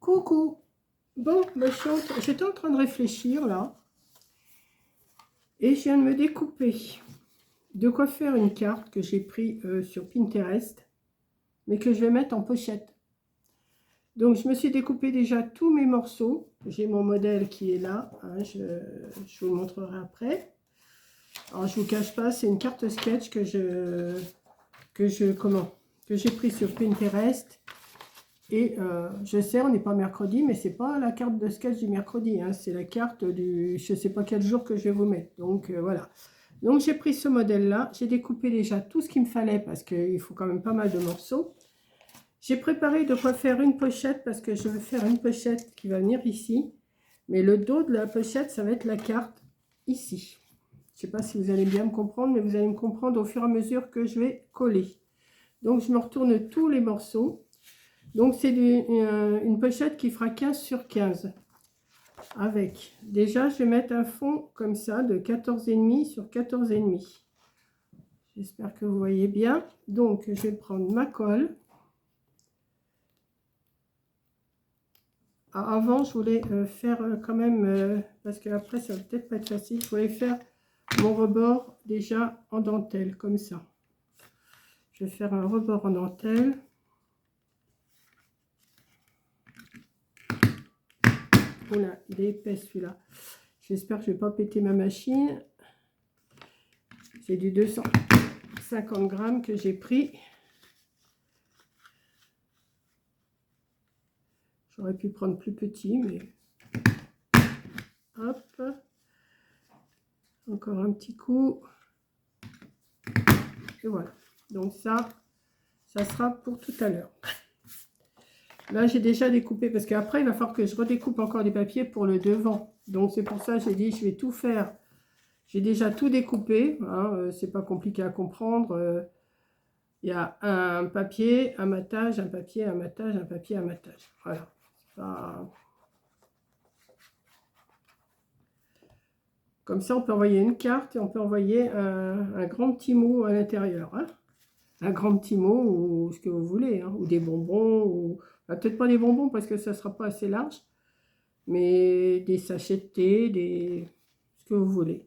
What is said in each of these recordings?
Coucou. Bon, j'étais en train de réfléchir là. Et je viens de me découper de quoi faire une carte que j'ai pris sur Pinterest. Mais que je vais mettre en pochette. Donc je me suis découpé déjà tous mes morceaux. J'ai mon modèle qui est là. Hein, je vous le montrerai après. Alors je vous cache pas, c'est une carte sketch que j'ai pris sur Pinterest. Et je sais, on n'est pas mercredi, mais c'est pas la carte de sketch du mercredi, hein, c'est la carte du je sais pas quel jour que je vais vous mettre. Donc voilà. Donc j'ai pris ce modèle-là, j'ai découpé déjà tout ce qu'il me fallait parce qu'il faut quand même pas mal de morceaux. J'ai préparé de quoi faire une pochette parce que je veux faire une pochette qui va venir ici. Mais le dos de la pochette, ça va être la carte ici. Je sais pas si vous allez bien me comprendre, mais vous allez me comprendre au fur et à mesure que je vais coller. Donc je me retourne tous les morceaux. Donc c'est une pochette qui fera 15 sur 15. Avec, déjà je vais mettre un fond comme ça de 14,5 sur 14,5. J'espère que vous voyez bien. Donc je vais prendre ma colle. Avant je voulais faire quand même, parce que après ça va peut-être pas être facile, je voulais faire mon rebord déjà en dentelle comme ça. Je vais faire un rebord en dentelle. Oula, il est épais celui-là. J'espère que je ne vais pas péter ma machine. C'est du 250 grammes que j'ai pris. J'aurais pu prendre plus petit, mais hop. Encore un petit coup. Et voilà. Donc ça sera pour tout à l'heure. Là, j'ai déjà découpé, parce qu'après, il va falloir que je redécoupe encore des papiers pour le devant. Donc c'est pour ça que j'ai dit, je vais tout faire. J'ai déjà tout découpé, hein, c'est pas compliqué à comprendre. Il y a un papier, un matage, un papier, un matage, un papier, un matage. Voilà. Comme ça, on peut envoyer une carte et on peut envoyer un grand petit mot à l'intérieur. Hein. Un grand petit mot ou ce que vous voulez, hein, ou des bonbons, ou peut-être pas des bonbons parce que ça ne sera pas assez large, mais des sachets de thé, ce que vous voulez.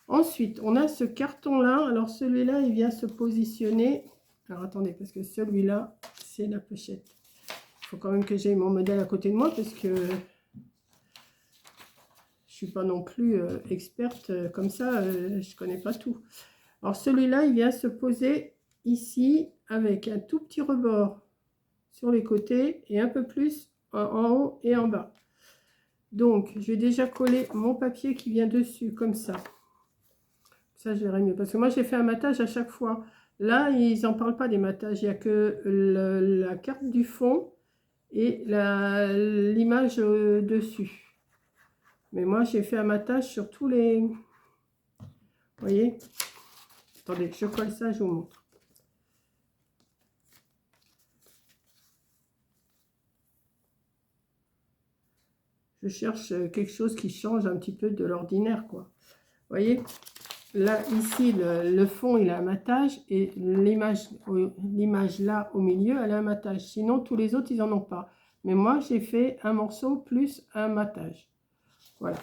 Ensuite, on a ce carton-là. Alors, celui-là, il vient se positionner. Alors, attendez, parce que celui-là, c'est la pochette. Il faut quand même que j'aie mon modèle à côté de moi parce que je ne suis pas non plus experte comme ça. Je ne connais pas tout. Alors, celui-là, il vient se poser ici avec un tout petit rebord sur les côtés et un peu plus en haut et en bas. Donc, je vais déjà coller mon papier qui vient dessus comme ça. Ça, je verrai mieux. Parce que moi, j'ai fait un matage à chaque fois. Là, ils n'en parlent pas des matages. Il n'y a que la carte du fond et l'image dessus. Mais moi, j'ai fait un matage sur tous les... Vous voyez? Attendez, je colle ça, je vous montre. Je cherche quelque chose qui change un petit peu de l'ordinaire, quoi. Vous voyez? Là, ici, le fond, il a un matage et l'image là au milieu, elle a un matage. Sinon, tous les autres, ils n'en ont pas. Mais moi, j'ai fait un morceau plus un matage. Voilà.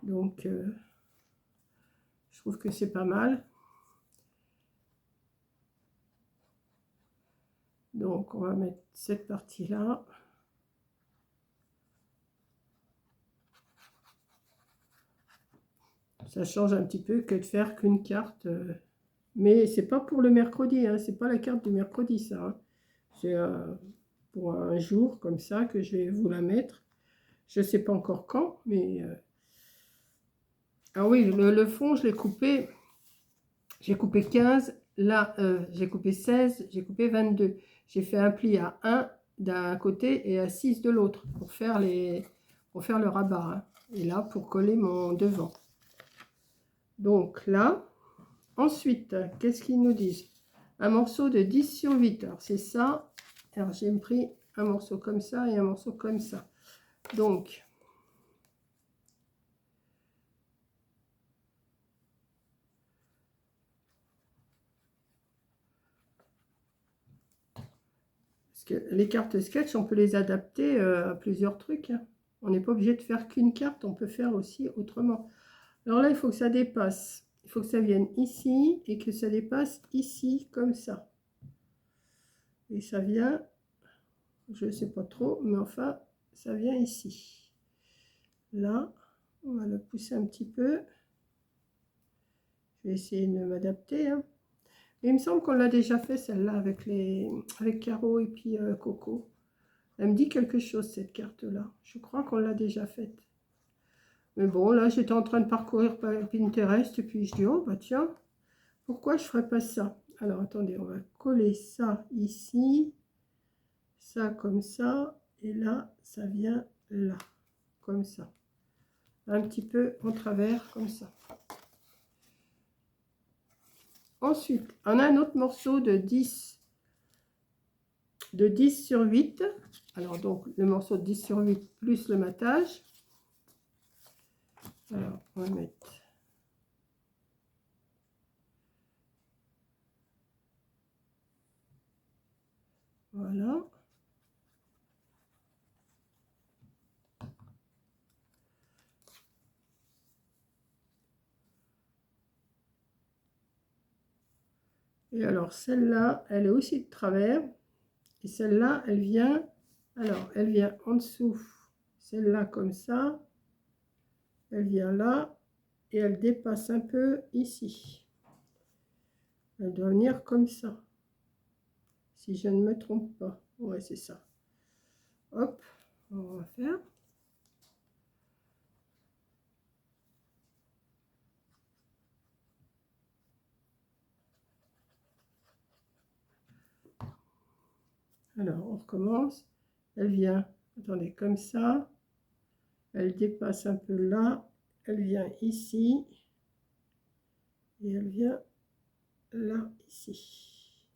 Donc, je trouve que c'est pas mal. Donc, on va mettre cette partie-là. Ça change un petit peu que de faire qu'une carte. Mais c'est pas pour le mercredi, hein, c'est pas la carte du mercredi, ça. Hein. C'est pour un jour comme ça que je vais vous la mettre. Je sais pas encore quand, mais... Ah oui, le fond, je l'ai coupé. J'ai coupé 15. Là, j'ai coupé 16. J'ai coupé 22. J'ai fait un pli à 1 d'un côté et à 6 de l'autre pour faire le rabat. Hein. Et là, pour coller mon devant. Donc là, ensuite, qu'est-ce qu'ils nous disent? Un morceau de 10 sur 8. Alors, c'est ça. Alors, j'ai pris un morceau comme ça et un morceau comme ça. Donc, que les cartes sketch, on peut les adapter à plusieurs trucs, hein. On n'est pas obligé de faire qu'une carte, on peut faire aussi autrement. Alors là, il faut que ça dépasse. Il faut que ça vienne ici et que ça dépasse ici, comme ça. Et ça vient, je ne sais pas trop, mais enfin, ça vient ici. Là, on va le pousser un petit peu. Je vais essayer de m'adapter, hein. Il me semble qu'on l'a déjà fait, celle-là, avec Caro et puis Coco. Elle me dit quelque chose, cette carte-là. Je crois qu'on l'a déjà faite. Mais bon, là, j'étais en train de parcourir Pinterest et puis je dis, oh, bah tiens, pourquoi je ne ferais pas ça? Alors, attendez, on va coller ça ici, ça comme ça, et là, ça vient là, comme ça. Un petit peu en travers, comme ça. Ensuite, on a un autre morceau de 10 sur 8. Alors, donc, le morceau de 10 sur 8 plus le matage. Alors, on va mettre... Voilà. Et alors, celle-là, elle est aussi de travers. Et celle-là, elle vient... Alors, elle vient en dessous. Celle-là, comme ça. Elle vient là. Et elle dépasse un peu ici. Elle doit venir comme ça. Si je ne me trompe pas. Ouais, c'est ça. Hop, on va faire. Alors, on recommence. Elle vient, attendez, comme ça. Elle dépasse un peu là. Elle vient ici. Et elle vient là, ici.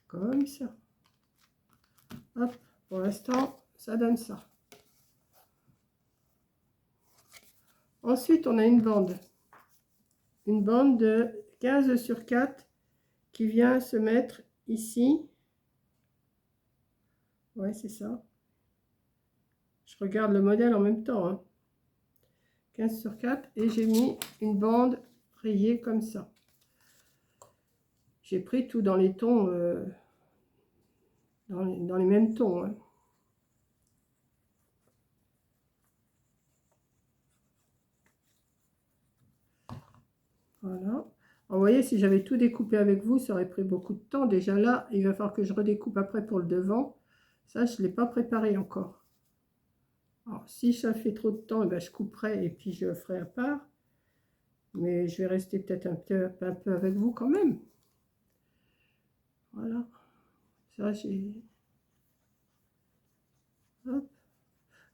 Comme ça. Hop, pour l'instant, ça donne ça. Ensuite, on a une bande. Une bande de 15 sur 4 qui vient se mettre ici. Ouais, c'est ça. Je regarde le modèle en même temps, hein. 15 sur 4 et j'ai mis une bande rayée comme ça. J'ai pris tout dans les tons, dans les mêmes tons, hein. Voilà. Alors, vous voyez, si j'avais tout découpé avec vous, ça aurait pris beaucoup de temps. Déjà là, il va falloir que je redécoupe après pour le devant. Ça, je ne l'ai pas préparé encore. Alors, si ça fait trop de temps, eh ben, je couperai et puis je ferai à part. Mais je vais rester peut-être un peu avec vous quand même. Voilà. Ça, j'ai...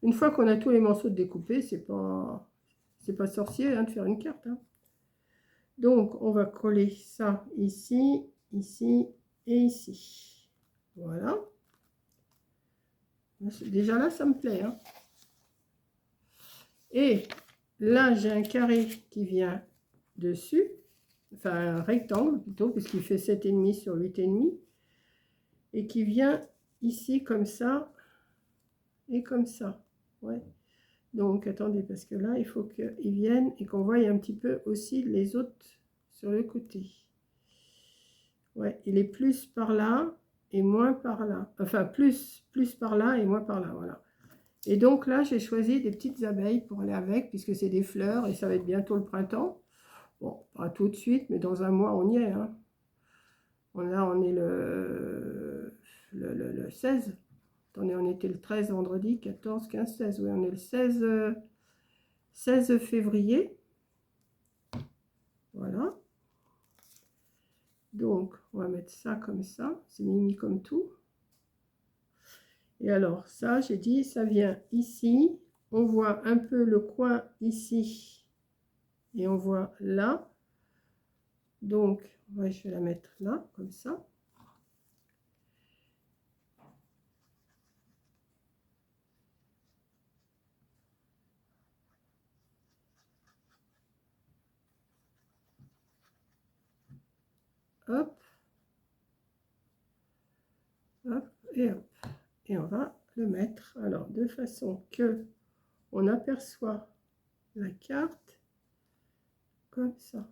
Une fois qu'on a tous les morceaux découpés, c'est pas sorcier, hein, de faire une carte, hein. Donc, on va coller ça ici, ici et ici. Voilà. Déjà là, ça me plaît, hein. Et là, j'ai un carré qui vient dessus. Enfin, un rectangle plutôt, puisqu'il fait 7,5 sur 8,5. Et qui vient ici comme ça et comme ça. Ouais. Donc, attendez, parce que là, il faut qu'il vienne et qu'on voie un petit peu aussi les autres sur le côté. Ouais, il est plus par là et moins par là. Enfin, plus par là et moins par là, voilà. Et donc là, j'ai choisi des petites abeilles pour aller avec, puisque c'est des fleurs et ça va être bientôt le printemps. Bon, pas tout de suite, mais dans un mois, on y est, hein. Là, on est le 16. Attendez, on était le 13 vendredi, 14, 15, 16. Oui, on est le 16 février. Voilà. Donc, on va mettre ça comme ça. C'est mis comme tout. Et alors, ça, j'ai dit, ça vient ici. On voit un peu le coin ici. Et on voit là. Donc, ouais, je vais la mettre là, comme ça. Hop. Hop. et hop. Et on va le mettre, alors, de façon que on aperçoit la carte comme ça.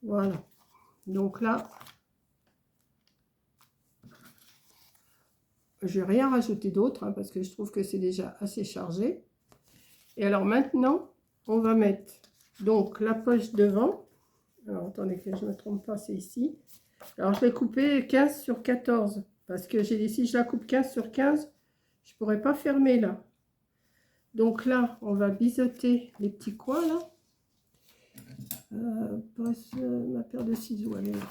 Voilà. Donc là, je n'ai rien rajouté d'autre, hein, parce que je trouve que c'est déjà assez chargé. Et alors maintenant, on va mettre donc la poche devant. Alors attendez que je ne me trompe pas, c'est ici. Alors je vais couper 15 sur 14, parce que j'ai dit si je la coupe 15 sur 15, je ne pourrais pas fermer là. Donc là, on va biseauter les petits coins là. Passe ma paire de ciseaux, elle est là.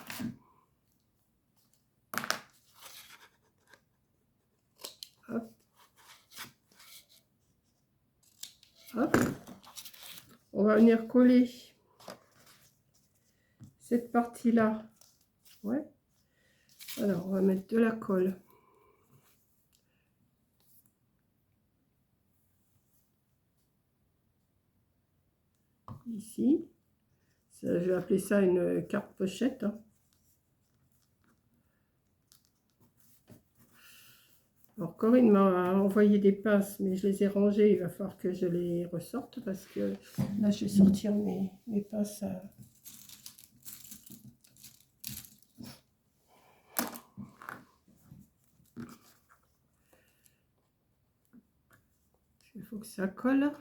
Hop. Hop. On va venir coller cette partie là. Ouais. Alors on va mettre de la colle. Ici. Ça, je vais appeler ça une carte pochette. Hein. Alors Corinne m'a envoyé des pinces, mais je les ai rangées. Il va falloir que je les ressorte parce que là je vais sortir mes pinces à... Il faut que ça colle.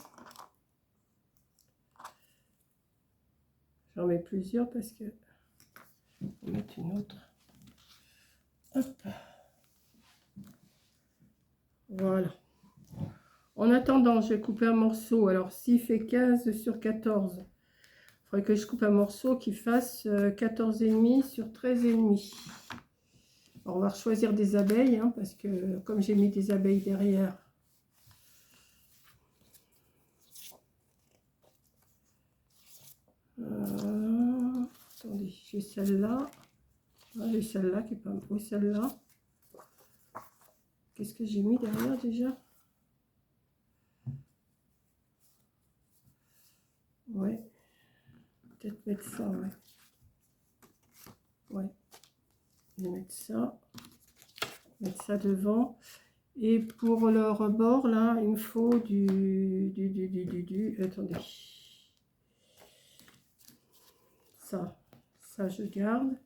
J'en mets plusieurs parce que... On va mettre une autre. Hop. Voilà. En attendant, je vais couper un morceau. Alors, s'il fait 15 sur 14, il faudrait que je coupe un morceau qui fasse 14,5 sur 13,5. Alors, on va choisir des abeilles, hein, parce que comme j'ai mis des abeilles derrière, attendez, j'ai celle-là. Ah, j'ai celle-là qui est pas... Oui, celle-là. Qu'est-ce que j'ai mis derrière déjà? Ouais. Peut-être mettre ça, ouais. Ouais. Je vais mettre ça. Mettre ça devant. Et pour le rebord, là, il me faut attendez. Ça je garde.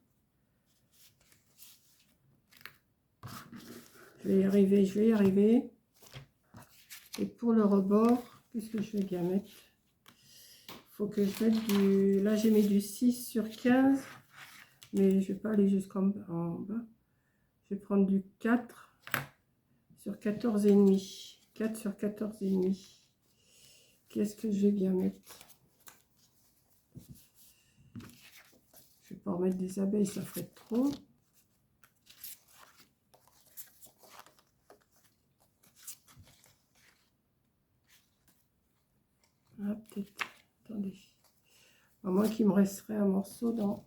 Je vais y arriver, je vais y arriver. Et pour le rebord, qu'est-ce que je vais bien mettre? Il faut que je mette du... Là, j'ai mis du 6 sur 15. Mais je vais pas aller jusqu'en bas. Je vais prendre du 4 sur 14,5. 4 sur 14,5. Qu'est-ce que je vais bien mettre? Je vais pas remettre des abeilles, ça ferait trop. Ah, peut-être. Attendez. À moins qu'il me resterait un morceau dans...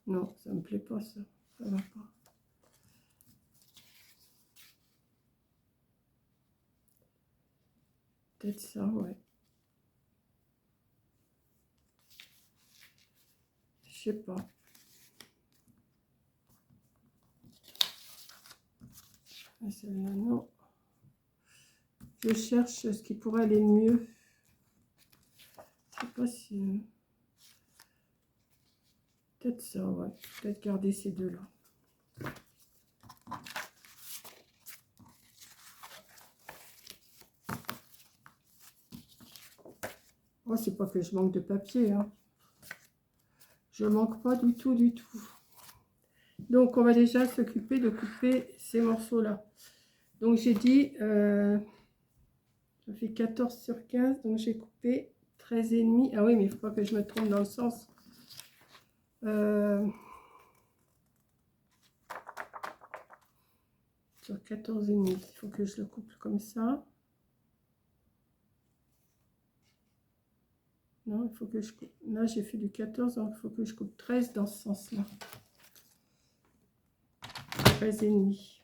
Non, ça me plaît pas ça. Ça va pas. Peut-être ça, ouais. Je sais pas. Celle-là, non. Je cherche ce qui pourrait aller mieux. Je sais pas si... Peut-être ça, ouais. Peut-être garder ces deux-là. Oh, c'est pas que je manque de papier, hein. Je manque pas du tout, du tout. Donc, on va déjà s'occuper de couper ces morceaux-là. Donc, j'ai dit, ça fait 14 sur 15, donc j'ai coupé 13,5. Ah oui, mais il ne faut pas que je me trompe dans le sens. Sur 14,5, il faut que je le coupe comme ça. Non, il faut que je coupe. Là, j'ai fait du 14, donc il faut que je coupe 13 dans ce sens-là. 13,5.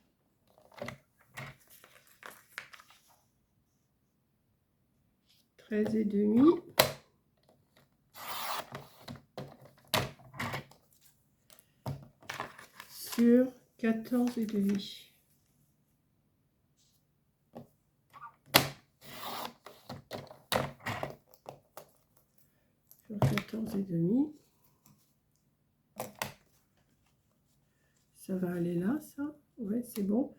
13,5. Sur 14,5. Sur 14,5. Ça va aller là, ça. Ouais, c'est bon.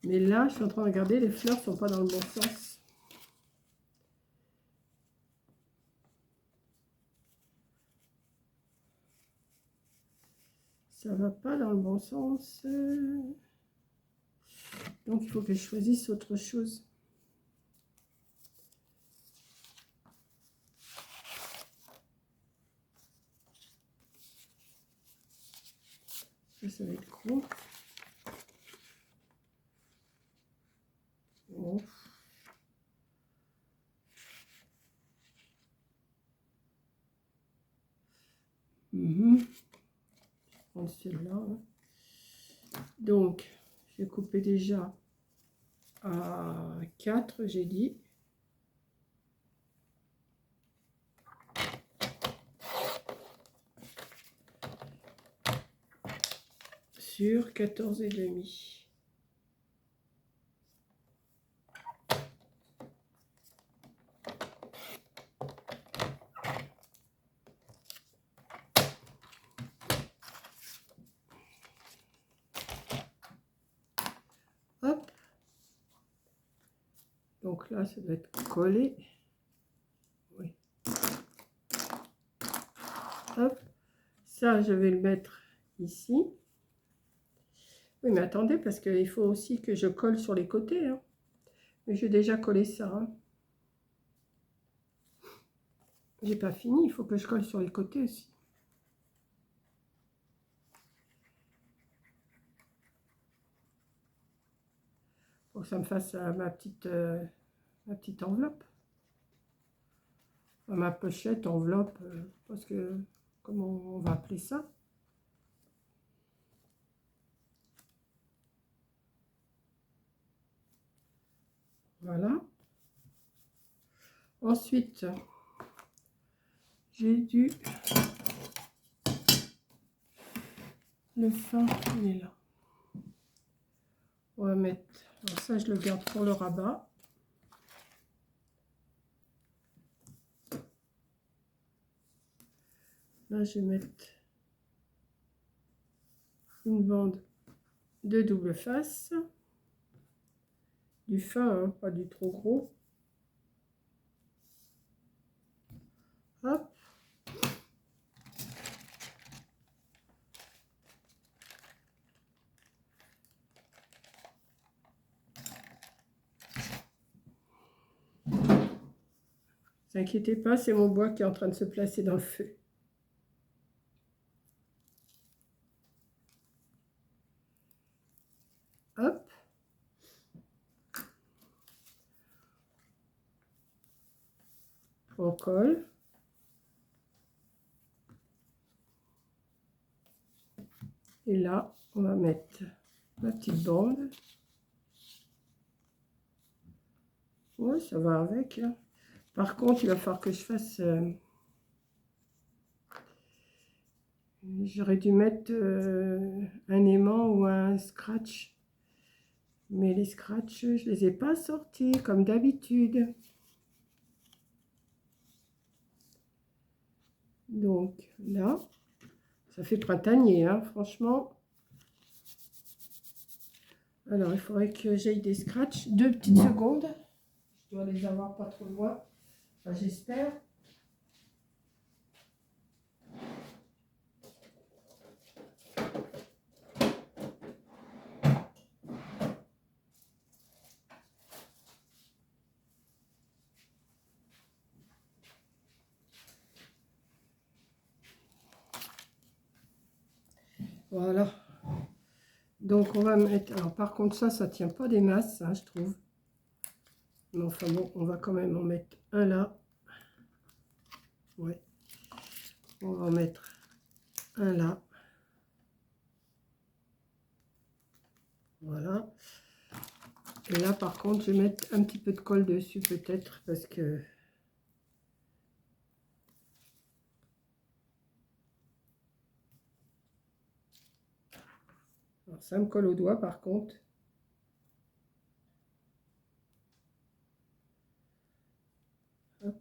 Mais là, je suis en train de regarder, les fleurs ne sont pas dans le bon sens. Ça va pas dans le bon sens. Donc, il faut que je choisisse autre chose. Ça va être gros. Bon. Je prends celui-là. Hein. Donc, je vais couper déjà à 4, j'ai dit. Sur 14,5. Hop. Donc là, ça doit être collé. Oui. Hop. Ça, je vais le mettre ici. Oui, mais attendez, parce qu'il faut aussi que je colle sur les côtés. Hein. Mais j'ai déjà collé ça. Hein. J'ai pas fini, il faut que je colle sur les côtés aussi. Pour que ça me fasse ma petite enveloppe. Ma pochette, enveloppe, parce que, comment on va appeler ça? Voilà. Ensuite, j'ai dû... Le fin, il est là. On va mettre... Alors ça, je le garde pour le rabat. Là, je vais mettre une bande de double face. Du fin, hein, pas du trop gros. Hop. Ne vous inquiétez pas, c'est mon bois qui est en train de se placer dans le feu. Hop. On colle. Et là, on va mettre ma petite bande. Ouais, ça va avec. Hein. Par contre, il va falloir que je fasse... J'aurais dû mettre un aimant ou un scratch. Mais les scratchs, je les ai pas sortis comme d'habitude. Donc là, ça fait printanier, hein, franchement. Alors, il faudrait que j'aille des scratchs. 2 petites secondes. Je dois les avoir pas trop loin. Enfin, j'espère. Voilà. Donc, on va mettre... Alors, par contre, ça tient pas des masses, hein, je trouve. Mais enfin, bon, on va quand même en mettre un là. Ouais. On va en mettre un là. Voilà. Et là, par contre, je vais mettre un petit peu de colle dessus, peut-être, parce que Alors, ça me colle au doigt par contre. Hop.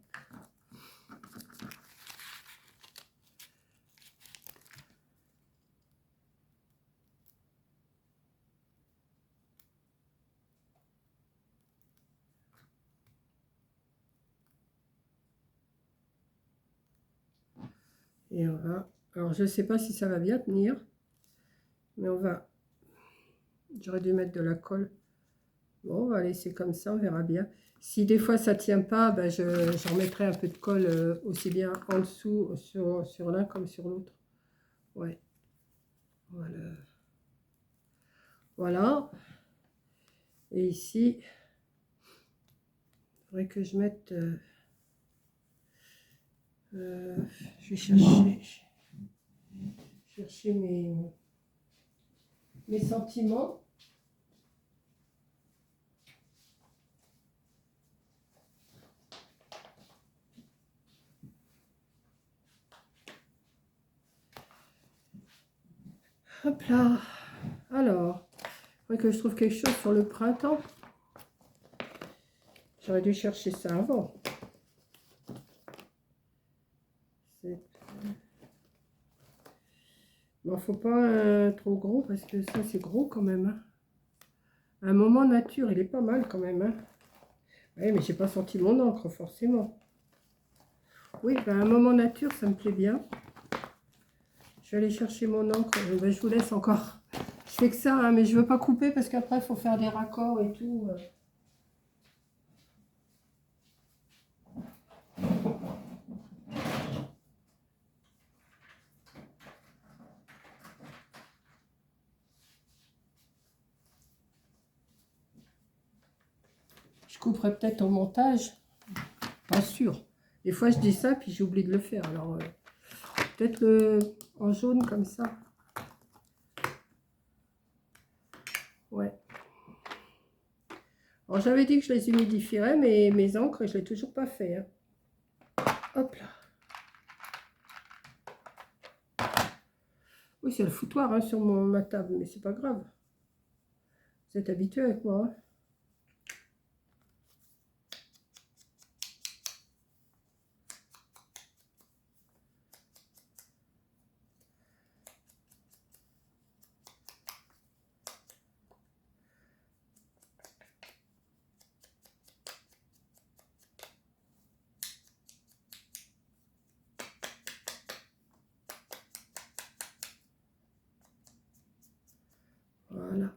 Et on va... Alors, je ne sais pas si ça va bien tenir, mais on va... J'aurais dû mettre de la colle. Bon, on va laisser comme ça, on verra bien. Si des fois ça ne tient pas, ben j'en mettrai un peu de colle aussi bien en dessous sur l'un comme sur l'autre. Ouais. Voilà. Voilà. Et ici, il faudrait que je mette... je vais chercher mes sentiments. Hop là. Alors, il faudrait que je trouve quelque chose sur le printemps. J'aurais dû chercher ça avant. Bon, faut pas trop gros parce que ça c'est gros quand même. Hein. Un moment nature, il est pas mal quand même. Hein. Oui, mais j'ai pas senti mon encre forcément. Oui, ben, un moment nature, ça me plaît bien. Je vais aller chercher mon encre. Ben, je vous laisse encore. Je fais que ça, hein, mais je veux pas couper parce qu'après il faut faire des raccords et tout. Je couperai peut-être au montage. Pas sûr. Des fois je dis ça puis j'oublie de le faire. Alors peut-être en jaune comme ça. Ouais. Alors j'avais dit que je les humidifierais, mais mes encres, je ne l'ai toujours pas fait. Hein. Hop là. Oui, c'est le foutoir hein, sur ma table, mais c'est pas grave. Vous êtes habitué avec moi. Hein. Voilà.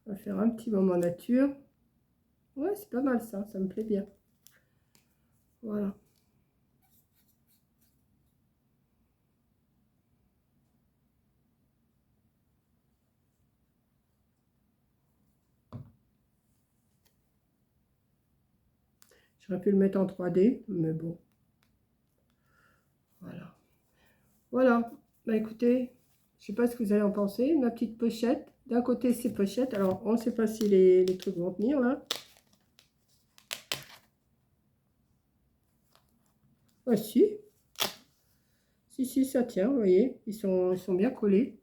On va faire un petit moment nature. Ouais, c'est pas mal ça, ça me plaît bien. Voilà. J'aurais pu le mettre en 3D, mais bon. Voilà. Voilà. Bah écoutez, je sais pas ce que vous allez en penser. Ma petite pochette. D'un côté, c'est pochette. Alors, on ne sait pas si les trucs vont tenir là. Ah si. Si, ça tient, vous voyez. Ils sont bien collés.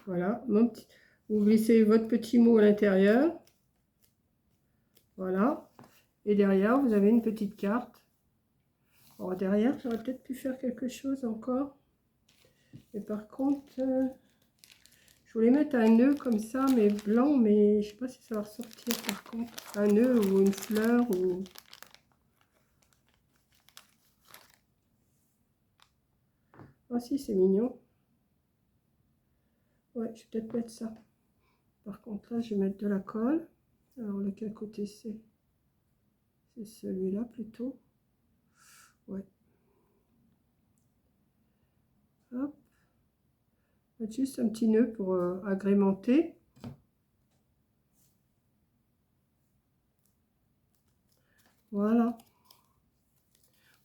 Voilà. Vous glissez votre petit mot à l'intérieur. Voilà. Et derrière, vous avez une petite carte. Alors derrière, j'aurais peut-être pu faire quelque chose encore. Mais par contre, je voulais mettre un nœud comme ça, mais blanc, mais je sais pas si ça va ressortir par contre. Un nœud ou une fleur ou... Ah si, c'est mignon. Ouais, je vais peut-être mettre ça. Par contre, là, je vais mettre de la colle. Alors, lequel côté c'est? C'est celui-là plutôt. Ouais. Hop. Mettre juste un petit nœud pour agrémenter. Voilà.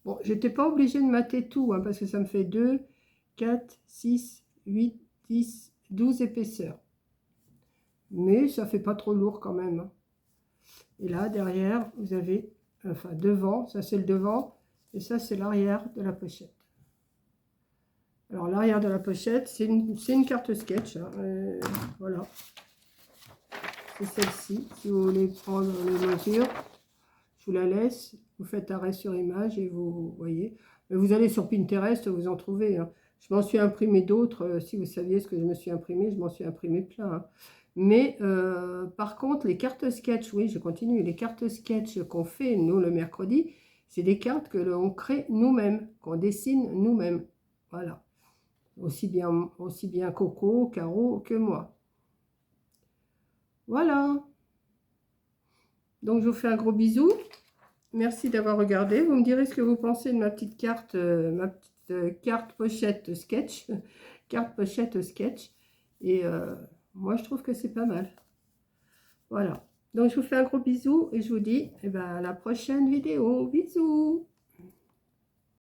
Bon, j'étais pas obligée de mater tout, hein, parce que ça me fait 2, 4, 6, 8, 10, 12 épaisseurs. Mais ça fait pas trop lourd quand même. Hein. Et là, derrière, vous avez enfin devant, ça c'est le devant, et ça c'est l'arrière de la pochette. Alors l'arrière de la pochette, c'est une carte sketch, hein, voilà. C'est celle-ci, si vous voulez prendre les mesures, je vous la laisse, vous faites arrêt sur image et vous voyez. Mais vous allez sur Pinterest, vous en trouvez, hein. Je m'en suis imprimé d'autres, si vous saviez ce que je me suis imprimé, je m'en suis imprimé plein, hein. Mais par contre, les cartes sketch, oui, je continue, les cartes sketch qu'on fait, nous, le mercredi, c'est des cartes que l'on crée nous-mêmes, qu'on dessine nous-mêmes. Voilà. Aussi bien Coco, Caro que moi. Voilà. Donc, je vous fais un gros bisou. Merci d'avoir regardé. Vous me direz ce que vous pensez de ma petite carte, carte pochette sketch. Carte pochette sketch. Et moi, je trouve que c'est pas mal. Voilà. Donc, je vous fais un gros bisou et je vous dis à la prochaine vidéo. Bisous!